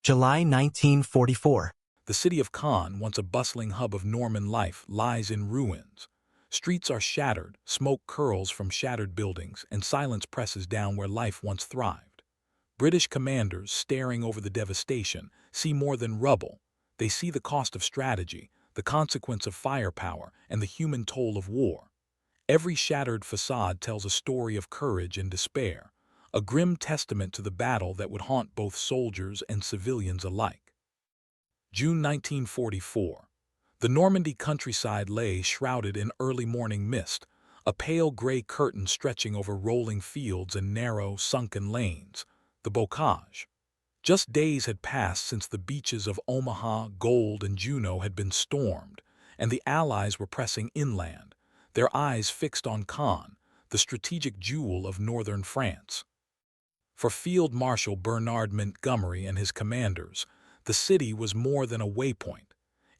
July 1944. The city of Caen, once a bustling hub of Norman life, lies in ruins. Streets are shattered, smoke curls from shattered buildings, and silence presses down where life once thrived. British commanders, staring over the devastation, see more than rubble. They see the cost of strategy, the consequence of firepower, and the human toll of war. Every shattered facade tells a story of courage and despair, a grim testament to the battle that would haunt both soldiers and civilians alike. June 1944. The Normandy countryside lay shrouded in early morning mist, a pale gray curtain stretching over rolling fields and narrow, sunken lanes, the bocage. Just days had passed since the beaches of Omaha, Gold, and Juno had been stormed, and the Allies were pressing inland, their eyes fixed on Caen, the strategic jewel of northern France. For Field Marshal Bernard Montgomery and his commanders, the city was more than a waypoint.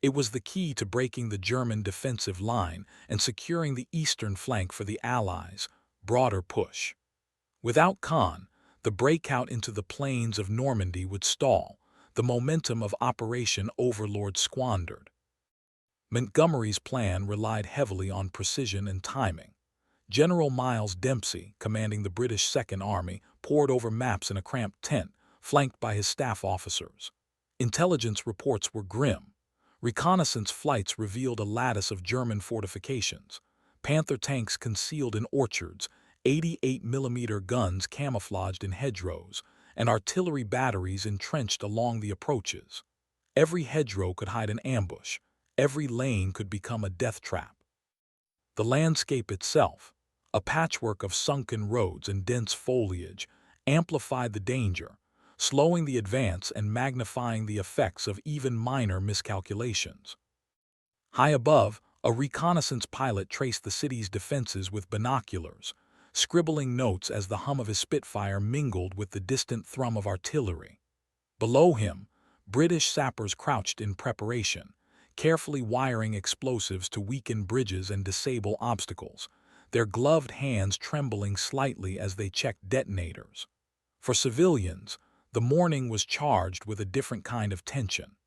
It was the key to breaking the German defensive line and securing the eastern flank for the Allies' broader push. Without Caen, the breakout into the plains of Normandy would stall, the momentum of Operation Overlord squandered. Montgomery's plan relied heavily on precision and timing. General Miles Dempsey, commanding the British Second Army, pored over maps in a cramped tent, flanked by his staff officers. Intelligence reports were grim. Reconnaissance flights revealed a lattice of German fortifications, Panther tanks concealed in orchards, 88mm guns camouflaged in hedgerows, and artillery batteries entrenched along the approaches. Every hedgerow could hide an ambush. Every lane could become a death trap. The landscape itself, a patchwork of sunken roads and dense foliage, amplified the danger, slowing the advance and magnifying the effects of even minor miscalculations. High above, a reconnaissance pilot traced the city's defenses with binoculars, scribbling notes as the hum of his Spitfire mingled with the distant thrum of artillery. Below him, British sappers crouched in preparation, carefully wiring explosives to weaken bridges and disable obstacles, their gloved hands trembling slightly as they checked detonators. For civilians, the morning was charged with a different kind of tension.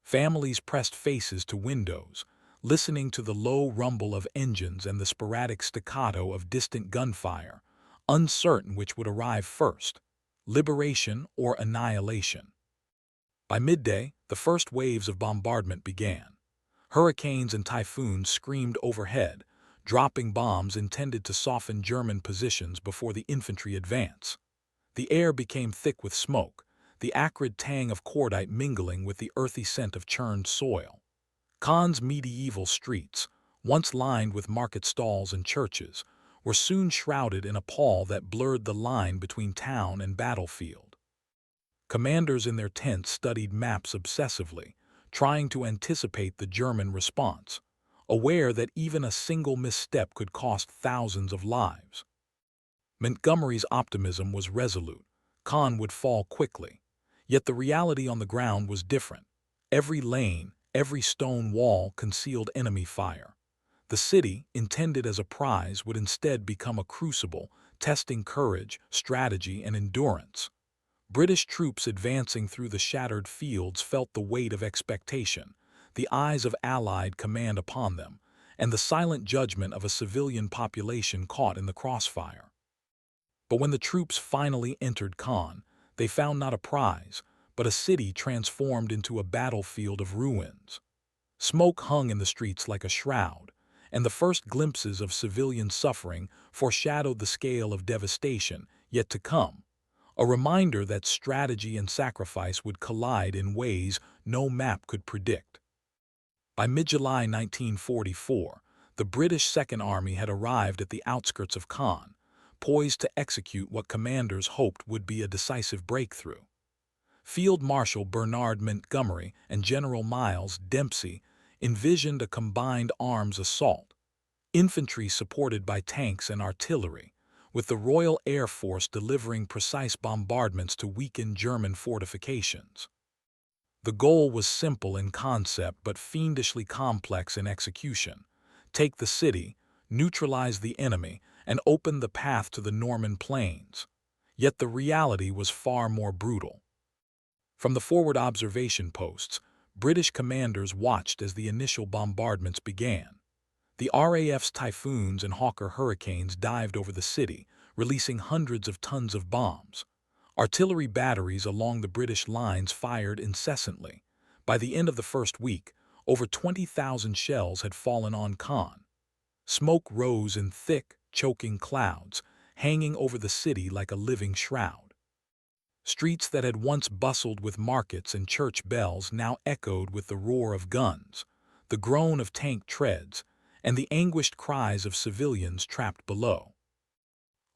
Families pressed faces to windows, listening to the low rumble of engines and the sporadic staccato of distant gunfire, uncertain which would arrive first, liberation or annihilation. By midday, the first waves of bombardment began. Hurricanes and typhoons screamed overhead, dropping bombs intended to soften German positions before the infantry advance. The air became thick with smoke, the acrid tang of cordite mingling with the earthy scent of churned soil. Caen's medieval streets, once lined with market stalls and churches, were soon shrouded in a pall that blurred the line between town and battlefield. Commanders in their tents studied maps obsessively, trying to anticipate the German response, aware that even a single misstep could cost thousands of lives. Montgomery's optimism was resolute. Caen would fall quickly. Yet the reality on the ground was different. Every lane, every stone wall concealed enemy fire. The city, intended as a prize, would instead become a crucible, testing courage, strategy, and endurance. British troops advancing through the shattered fields felt the weight of expectation, the eyes of Allied command upon them, and the silent judgment of a civilian population caught in the crossfire. But when the troops finally entered Caen, they found not a prize, but a city transformed into a battlefield of ruins. Smoke hung in the streets like a shroud, and the first glimpses of civilian suffering foreshadowed the scale of devastation yet to come, a reminder that strategy and sacrifice would collide in ways no map could predict. By mid-July 1944, the British Second Army had arrived at the outskirts of Caen, poised to execute what commanders hoped would be a decisive breakthrough. Field Marshal Bernard Montgomery and General Miles Dempsey envisioned a combined arms assault, infantry supported by tanks and artillery, with the Royal Air Force delivering precise bombardments to weaken German fortifications. The goal was simple in concept but fiendishly complex in execution: take the city, neutralize the enemy, and open the path to the Norman plains. Yet the reality was far more brutal. From the forward observation posts, British commanders watched as the initial bombardments began. The RAF's Typhoons and Hawker Hurricanes dived over the city, releasing hundreds of tons of bombs. Artillery batteries along the British lines fired incessantly. By the end of the first week, over 20,000 shells had fallen on Caen. Smoke rose in thick, choking clouds, hanging over the city like a living shroud. Streets that had once bustled with markets and church bells now echoed with the roar of guns, the groan of tank treads, and the anguished cries of civilians trapped below.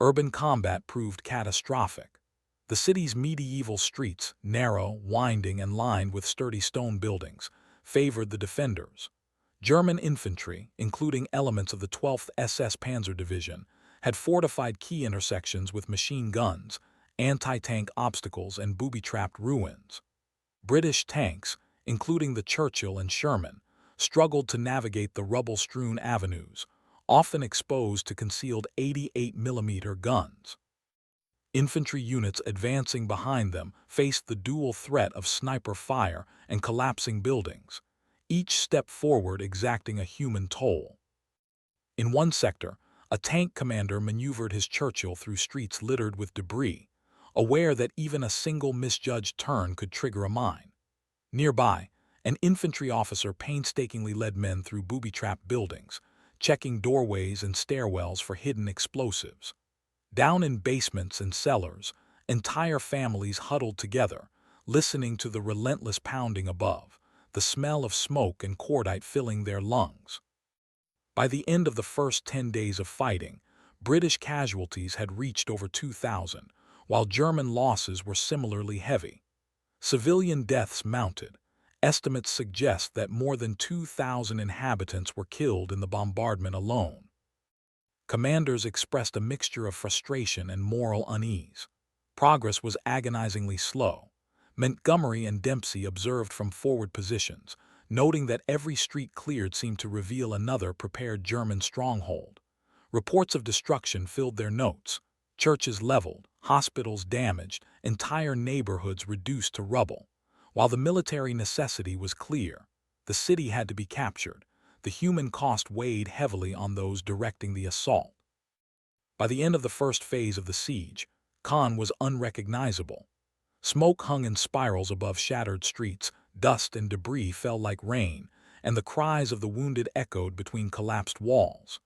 Urban combat proved catastrophic. The city's medieval streets, narrow, winding, and lined with sturdy stone buildings, favored the defenders. German infantry, including elements of the 12th SS Panzer Division, had fortified key intersections with machine guns, anti-tank obstacles, and booby-trapped ruins. British tanks, including the Churchill and Sherman, struggled to navigate the rubble-strewn avenues, often exposed to concealed 88mm guns. Infantry units advancing behind them faced the dual threat of sniper fire and collapsing buildings, each step forward exacting a human toll. In one sector, a tank commander maneuvered his Churchill through streets littered with debris, aware that even a single misjudged turn could trigger a mine. Nearby, an infantry officer painstakingly led men through booby-trapped buildings, checking doorways and stairwells for hidden explosives. Down in basements and cellars, entire families huddled together, listening to the relentless pounding above, the smell of smoke and cordite filling their lungs. By the end of the first 10 days of fighting, British casualties had reached over 2,000, while German losses were similarly heavy. Civilian deaths mounted. Estimates suggest that more than 2,000 inhabitants were killed in the bombardment alone. Commanders expressed a mixture of frustration and moral unease. Progress was agonizingly slow. Montgomery and Dempsey observed from forward positions, noting that every street cleared seemed to reveal another prepared German stronghold. Reports of destruction filled their notes: churches leveled, hospitals damaged, entire neighborhoods reduced to rubble. While the military necessity was clear, the city had to be captured. The human cost weighed heavily on those directing the assault. By the end of the first phase of the siege, Caen was unrecognizable. Smoke hung in spirals above shattered streets, dust and debris fell like rain, and the cries of the wounded echoed between collapsed walls.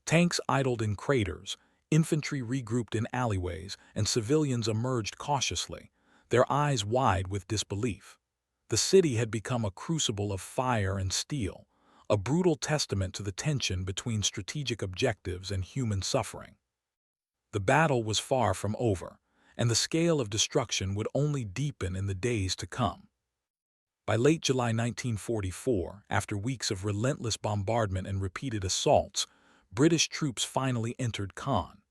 Tanks idled in craters, infantry regrouped in alleyways, and civilians emerged cautiously, their eyes wide with disbelief. The city had become a crucible of fire and steel, a brutal testament to the tension between strategic objectives and human suffering. The battle was far from over, and the scale of destruction would only deepen in the days to come. By late July 1944, after weeks of relentless bombardment and repeated assaults, British troops finally entered Caen.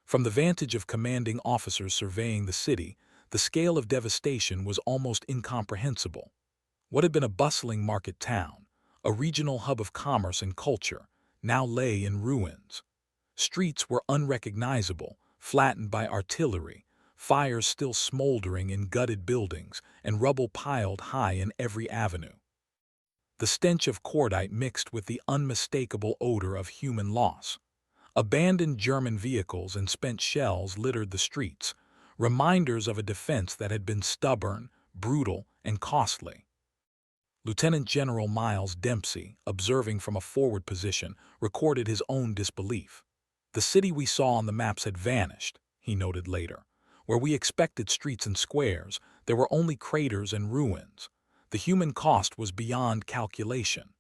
From the vantage of commanding officers surveying the city, the scale of devastation was almost incomprehensible. What had been a bustling market town, a regional hub of commerce and culture, now lay in ruins. Streets were unrecognizable, flattened by artillery, fires still smoldering in gutted buildings, and rubble piled high in every avenue. The stench of cordite mixed with the unmistakable odor of human loss. Abandoned German vehicles and spent shells littered the streets, reminders of a defense that had been stubborn, brutal, and costly. Lieutenant General Miles Dempsey, observing from a forward position, recorded his own disbelief. "The city we saw on the maps had vanished," he noted later. "Where we expected streets and squares, there were only craters and ruins. The human cost was beyond calculation."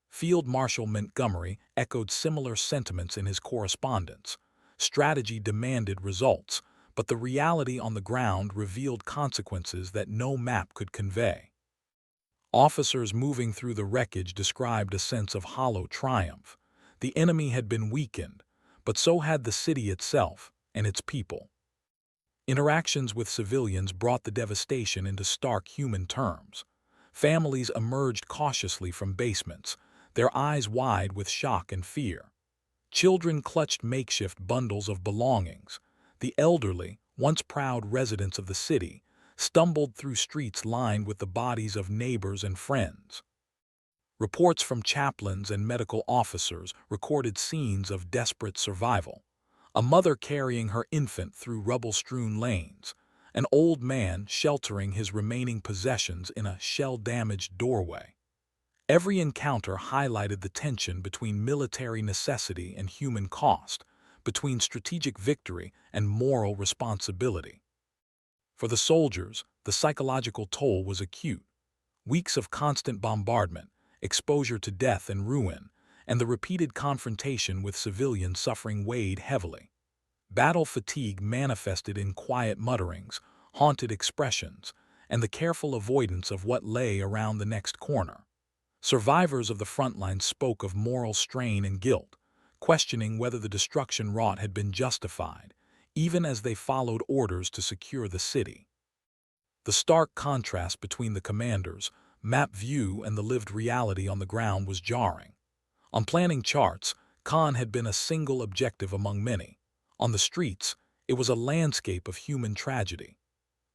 Field Marshal Montgomery echoed similar sentiments in his correspondence. Strategy demanded results, but the reality on the ground revealed consequences that no map could convey. Officers moving through the wreckage described a sense of hollow triumph. The enemy had been weakened, but so had the city itself and its people. Interactions with civilians brought the devastation into stark human terms. Families emerged cautiously from basements, their eyes wide with shock and fear. Children clutched makeshift bundles of belongings. The elderly, once proud residents of the city, stumbled through streets lined with the bodies of neighbors and friends. Reports from chaplains and medical officers recorded scenes of desperate survival. A mother carrying her infant through rubble-strewn lanes, an old man sheltering his remaining possessions in a shell-damaged doorway. Every encounter highlighted the tension between military necessity and human cost, between strategic victory and moral responsibility. For the soldiers, the psychological toll was acute. Weeks of constant bombardment, exposure to death and ruin, and the repeated confrontation with civilian suffering weighed heavily. Battle fatigue manifested in quiet mutterings, haunted expressions, and the careful avoidance of what lay around the next corner. Survivors of the front lines spoke of moral strain and guilt, questioning whether the destruction wrought had been justified, even as they followed orders to secure the city. The stark contrast between the commanders' map view and the lived reality on the ground was jarring. On planning charts, Caen had been a single objective among many. On the streets, it was a landscape of human tragedy.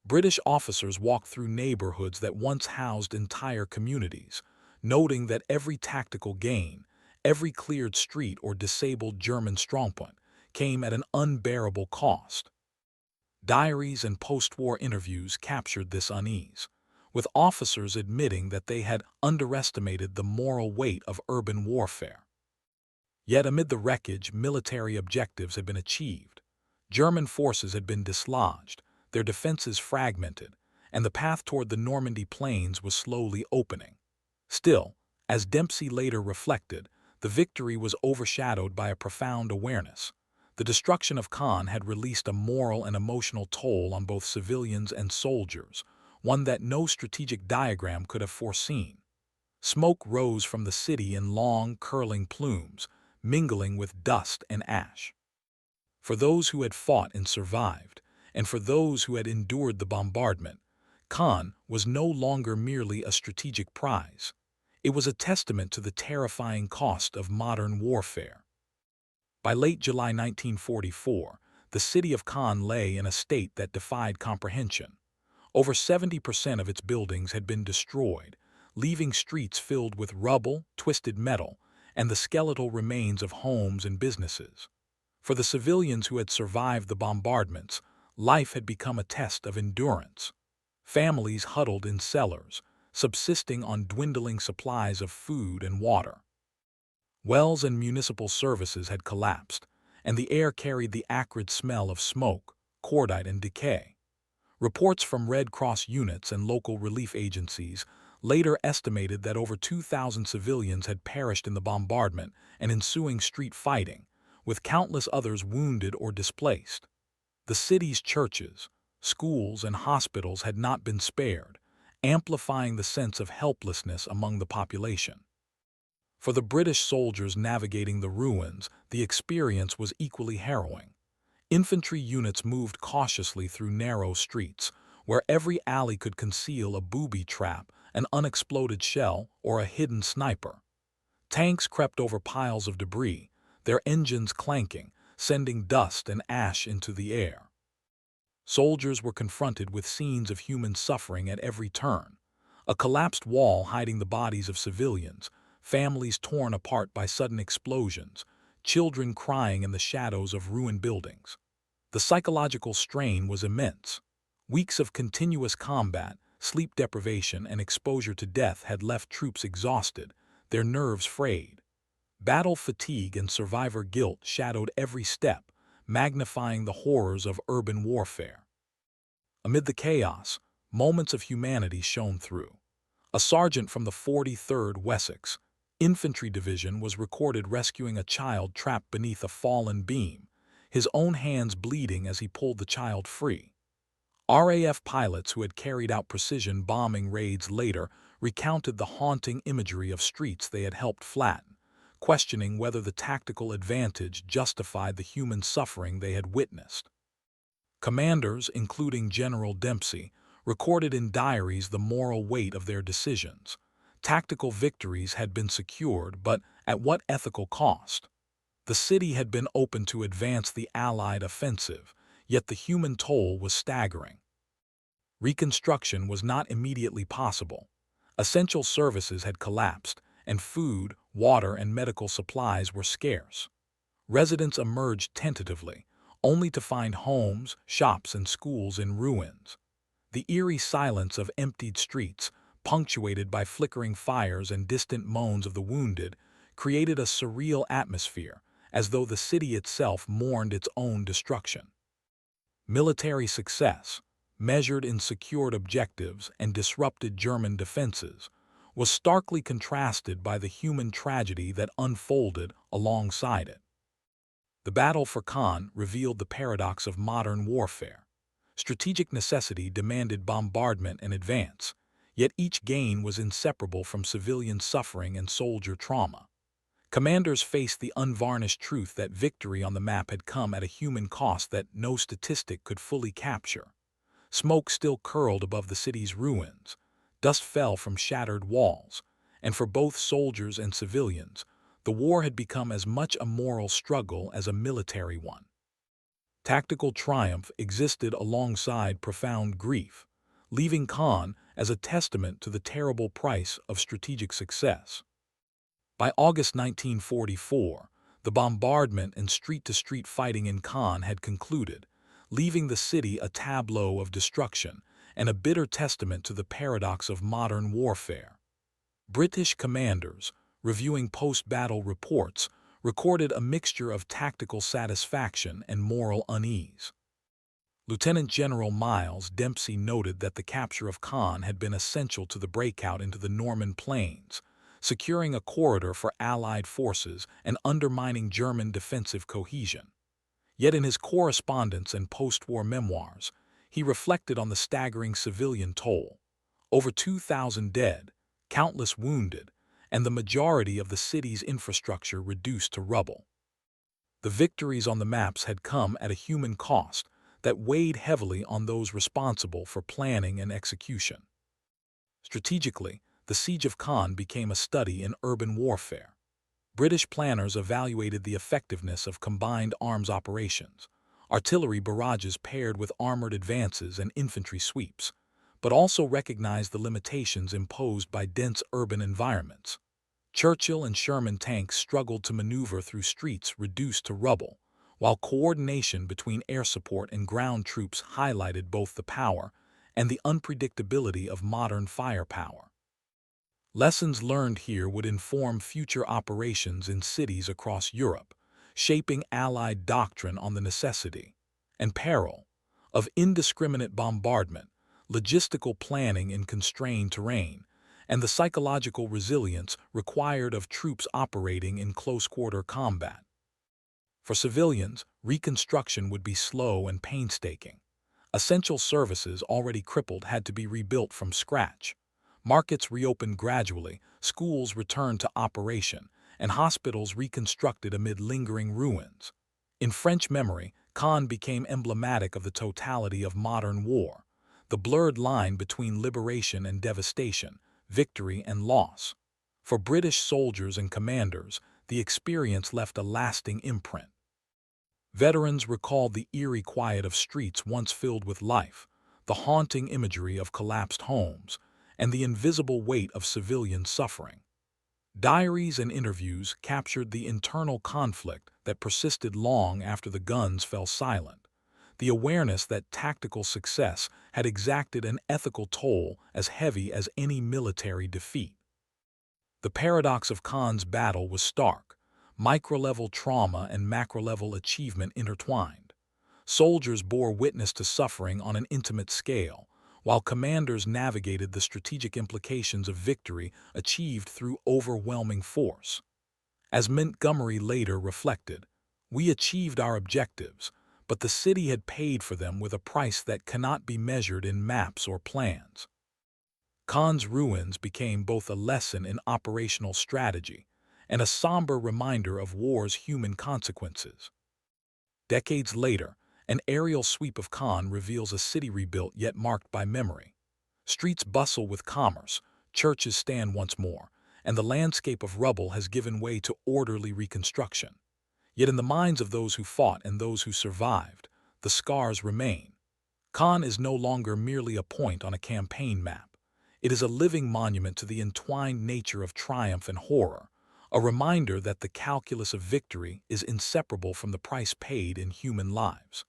British officers walked through neighborhoods that once housed entire communities, noting that every tactical gain, every cleared street or disabled German strongpoint, came at an unbearable cost. Diaries and post-war interviews captured this unease, with officers admitting that they had underestimated the moral weight of urban warfare. Yet amid the wreckage, military objectives had been achieved. German forces had been dislodged, their defenses fragmented, and the path toward the Normandy plains was slowly opening. Still, as Dempsey later reflected, the victory was overshadowed by a profound awareness. The destruction of Caen had released a moral and emotional toll on both civilians and soldiers, one that no strategic diagram could have foreseen. Smoke rose from the city in long, curling plumes, mingling with dust and ash. For those who had fought and survived, and for those who had endured the bombardment, Caen was no longer merely a strategic prize. It was a testament to the terrifying cost of modern warfare. By late July 1944, the city of Caen lay in a state that defied comprehension. Over 70% of its buildings had been destroyed, leaving streets filled with rubble, twisted metal, and the skeletal remains of homes and businesses. For the civilians who had survived the bombardments, life had become a test of endurance. Families huddled in cellars, subsisting on dwindling supplies of food and water. Wells and municipal services had collapsed, and the air carried the acrid smell of smoke, cordite, and decay. Reports from Red Cross units and local relief agencies later estimated that over 2,000 civilians had perished in the bombardment and ensuing street fighting, with countless others wounded or displaced. The city's churches, schools, and hospitals had not been spared, amplifying the sense of helplessness among the population. For the British soldiers navigating the ruins, the experience was equally harrowing. Infantry units moved cautiously through narrow streets, where every alley could conceal a booby trap, an unexploded shell, or a hidden sniper. Tanks crept over piles of debris, their engines clanking, sending dust and ash into the air. Soldiers were confronted with scenes of human suffering at every turn. A collapsed wall hiding the bodies of civilians, families torn apart by sudden explosions, children crying in the shadows of ruined buildings. The psychological strain was immense. Weeks of continuous combat, sleep deprivation, and exposure to death had left troops exhausted, their nerves frayed. Battle fatigue and survivor guilt shadowed every step, magnifying the horrors of urban warfare. Amid the chaos, moments of humanity shone through. A sergeant from the 43rd Wessex Infantry Division was recorded rescuing a child trapped beneath a fallen beam, his own hands bleeding as he pulled the child free. RAF pilots who had carried out precision bombing raids later recounted the haunting imagery of streets they had helped flatten, questioning whether the tactical advantage justified the human suffering they had witnessed. Commanders, including General Dempsey, recorded in diaries the moral weight of their decisions. Tactical victories had been secured, but at what ethical cost? The city had been open to advance the Allied offensive, yet the human toll was staggering. Reconstruction was not immediately possible. Essential services had collapsed, and food, water, and medical supplies were scarce. Residents emerged tentatively, only to find homes, shops, and schools in ruins. The eerie silence of emptied streets, punctuated by flickering fires and distant moans of the wounded, created a surreal atmosphere, as though the city itself mourned its own destruction. Military success, measured in secured objectives and disrupted German defenses, was starkly contrasted by the human tragedy that unfolded alongside it. The battle for Caen revealed the paradox of modern warfare. Strategic necessity demanded bombardment and advance, yet each gain was inseparable from civilian suffering and soldier trauma. Commanders faced the unvarnished truth that victory on the map had come at a human cost that no statistic could fully capture. Smoke still curled above the city's ruins, dust fell from shattered walls, and for both soldiers and civilians, the war had become as much a moral struggle as a military one. Tactical triumph existed alongside profound grief, leaving Caen as a testament to the terrible price of strategic success. By August 1944, the bombardment and street-to-street fighting in Caen had concluded, leaving the city a tableau of destruction and a bitter testament to the paradox of modern warfare. British commanders, reviewing post-battle reports, recorded a mixture of tactical satisfaction and moral unease. Lieutenant General Miles Dempsey noted that the capture of Caen had been essential to the breakout into the Norman plains, securing a corridor for Allied forces and undermining German defensive cohesion. Yet in his correspondence and post-war memoirs, he reflected on the staggering civilian toll: over 2,000 dead, countless wounded, and the majority of the city's infrastructure reduced to rubble. The victories on the maps had come at a human cost that weighed heavily on those responsible for planning and execution. Strategically, the Siege of Caen became a study in urban warfare. British planners evaluated the effectiveness of combined arms operations, artillery barrages paired with armored advances and infantry sweeps, but also recognized the limitations imposed by dense urban environments. Churchill and Sherman tanks struggled to maneuver through streets reduced to rubble, while coordination between air support and ground troops highlighted both the power and the unpredictability of modern firepower. Lessons learned here would inform future operations in cities across Europe, shaping Allied doctrine on the necessity and peril of indiscriminate bombardment, logistical planning in constrained terrain, and the psychological resilience required of troops operating in close-quarter combat. For civilians, reconstruction would be slow and painstaking. Essential services already crippled had to be rebuilt from scratch. Markets reopened gradually, schools returned to operation, and hospitals reconstructed amid lingering ruins. In French memory, Caen became emblematic of the totality of modern war, the blurred line between liberation and devastation, victory and loss. For British soldiers and commanders, the experience left a lasting imprint. Veterans recalled the eerie quiet of streets once filled with life, the haunting imagery of collapsed homes, and the invisible weight of civilian suffering. Diaries and interviews captured the internal conflict that persisted long after the guns fell silent, the awareness that tactical success had exacted an ethical toll as heavy as any military defeat. The paradox of Caen's battle was stark: micro-level trauma and macro-level achievement intertwined. Soldiers bore witness to suffering on an intimate scale, while commanders navigated the strategic implications of victory achieved through overwhelming force. As Montgomery later reflected, "We achieved our objectives, but the city had paid for them with a price that cannot be measured in maps or plans." Caen's ruins became both a lesson in operational strategy and a somber reminder of war's human consequences. Decades later, an aerial sweep of Caen reveals a city rebuilt yet marked by memory. Streets bustle with commerce, churches stand once more, and the landscape of rubble has given way to orderly reconstruction. Yet in the minds of those who fought and those who survived, the scars remain. Caen is no longer merely a point on a campaign map. It is a living monument to the entwined nature of triumph and horror, a reminder that the calculus of victory is inseparable from the price paid in human lives.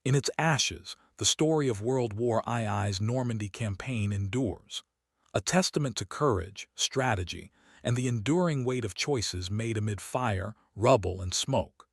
In its ashes, the story of World War II's Normandy campaign endures, a testament to courage, strategy, and the enduring weight of choices made amid fire, rubble, and smoke.